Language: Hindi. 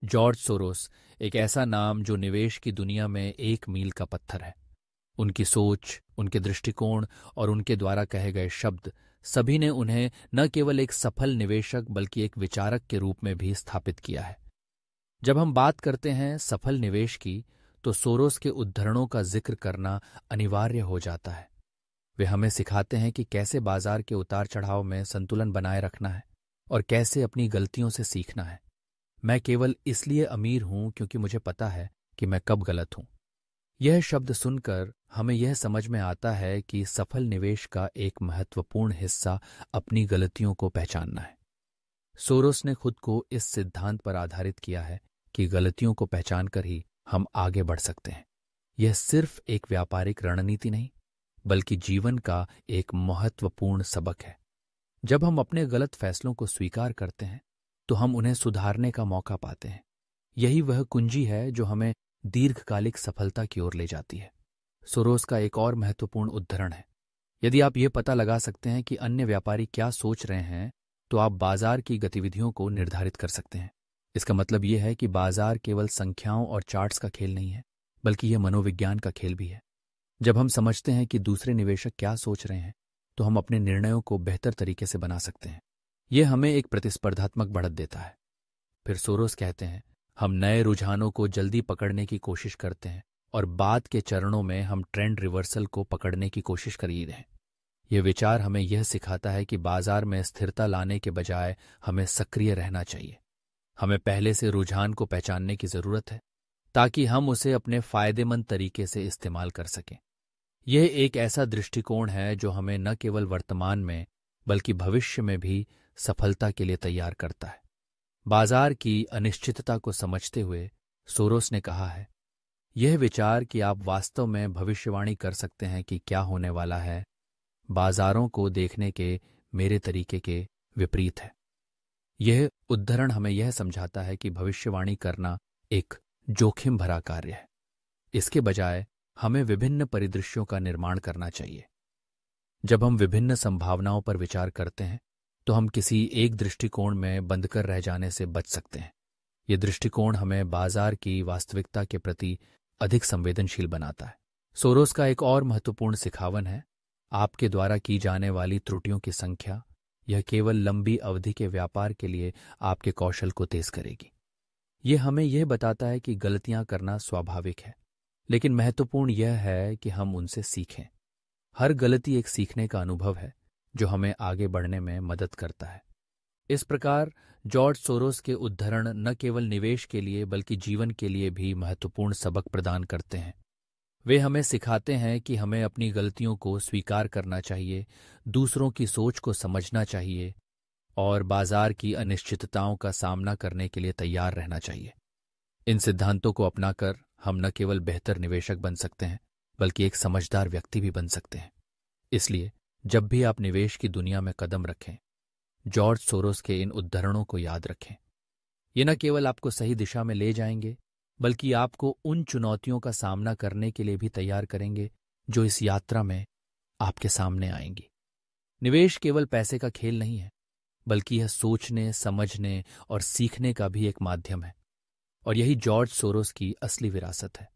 जॉर्ज सोरोस एक ऐसा नाम जो निवेश की दुनिया में एक मील का पत्थर है। उनकी सोच, उनके दृष्टिकोण और उनके द्वारा कहे गए शब्द सभी ने उन्हें न केवल एक सफल निवेशक बल्कि एक विचारक के रूप में भी स्थापित किया है। जब हम बात करते हैं सफल निवेश की, तो सोरोस के उद्धरणों का जिक्र करना अनिवार्य हो जाता है। वे हमें सिखाते हैं कि कैसे बाजार के उतार चढ़ाव में संतुलन बनाए रखना है और कैसे अपनी गलतियों से सीखना है। मैं केवल इसलिए अमीर हूं क्योंकि मुझे पता है कि मैं कब गलत हूं। यह शब्द सुनकर हमें यह समझ में आता है कि सफल निवेश का एक महत्वपूर्ण हिस्सा अपनी गलतियों को पहचानना है। सोरोस ने खुद को इस सिद्धांत पर आधारित किया है कि गलतियों को पहचानकर ही हम आगे बढ़ सकते हैं। यह सिर्फ एक व्यापारिक रणनीति नहीं, बल्कि जीवन का एक महत्वपूर्ण सबक है। जब हम अपने गलत फैसलों को स्वीकार करते हैं, तो हम उन्हें सुधारने का मौका पाते हैं। यही वह कुंजी है जो हमें दीर्घकालिक सफलता की ओर ले जाती है। सोरोस का एक और महत्वपूर्ण उद्धरण है, यदि आप ये पता लगा सकते हैं कि अन्य व्यापारी क्या सोच रहे हैं, तो आप बाजार की गतिविधियों को निर्धारित कर सकते हैं। इसका मतलब यह है कि बाजार केवल संख्याओं और चार्ट्स का खेल नहीं है, बल्कि यह मनोविज्ञान का खेल भी है। जब हम समझते हैं कि दूसरे निवेशक क्या सोच रहे हैं, तो हम अपने निर्णयों को बेहतर तरीके से बना सकते हैं। यह हमें एक प्रतिस्पर्धात्मक बढ़त देता है। फिर सोरोस कहते हैं, हम नए रुझानों को जल्दी पकड़ने की कोशिश करते हैं और बाद के चरणों में हम ट्रेंड रिवर्सल को पकड़ने की कोशिश कर ही रहे हैं। यह विचार हमें यह सिखाता है कि बाजार में स्थिरता लाने के बजाय हमें सक्रिय रहना चाहिए। हमें पहले से रुझान को पहचानने की जरूरत है ताकि हम उसे अपने फायदेमंद तरीके से इस्तेमाल कर सकें। यह एक ऐसा दृष्टिकोण है जो हमें न केवल वर्तमान में बल्कि भविष्य में भी सफलता के लिए तैयार करता है। बाजार की अनिश्चितता को समझते हुए सोरोस ने कहा है, यह विचार कि आप वास्तव में भविष्यवाणी कर सकते हैं कि क्या होने वाला है, बाजारों को देखने के मेरे तरीके के विपरीत है। यह उद्धरण हमें यह समझाता है कि भविष्यवाणी करना एक जोखिम भरा कार्य है। इसके बजाय हमें विभिन्न परिदृश्यों का निर्माण करना चाहिए। जब हम विभिन्न संभावनाओं पर विचार करते हैं, तो हम किसी एक दृष्टिकोण में बंधकर रह जाने से बच सकते हैं। यह दृष्टिकोण हमें बाजार की वास्तविकता के प्रति अधिक संवेदनशील बनाता है। सोरोस का एक और महत्वपूर्ण सिखावन है, आपके द्वारा की जाने वाली त्रुटियों की संख्या यह केवल लंबी अवधि के व्यापार के लिए आपके कौशल को तेज करेगी। यह हमें यह बताता है कि गलतियां करना स्वाभाविक है, लेकिन महत्वपूर्ण यह है कि हम उनसे सीखें। हर गलती एक सीखने का अनुभव है जो हमें आगे बढ़ने में मदद करता है। इस प्रकार जॉर्ज सोरोस के उद्धरण न केवल निवेश के लिए बल्कि जीवन के लिए भी महत्वपूर्ण सबक प्रदान करते हैं। वे हमें सिखाते हैं कि हमें अपनी गलतियों को स्वीकार करना चाहिए, दूसरों की सोच को समझना चाहिए और बाजार की अनिश्चितताओं का सामना करने के लिए तैयार रहना चाहिए। इन सिद्धांतों को अपनाकर हम न केवल बेहतर निवेशक बन सकते हैं, बल्कि एक समझदार व्यक्ति भी बन सकते हैं। इसलिए जब भी आप निवेश की दुनिया में कदम रखें, जॉर्ज सोरोस के इन उद्धरणों को याद रखें। ये न केवल आपको सही दिशा में ले जाएंगे, बल्कि आपको उन चुनौतियों का सामना करने के लिए भी तैयार करेंगे जो इस यात्रा में आपके सामने आएंगी। निवेश केवल पैसे का खेल नहीं है, बल्कि यह सोचने, समझने और सीखने का भी एक माध्यम है। और यही जॉर्ज सोरोस की असली विरासत है।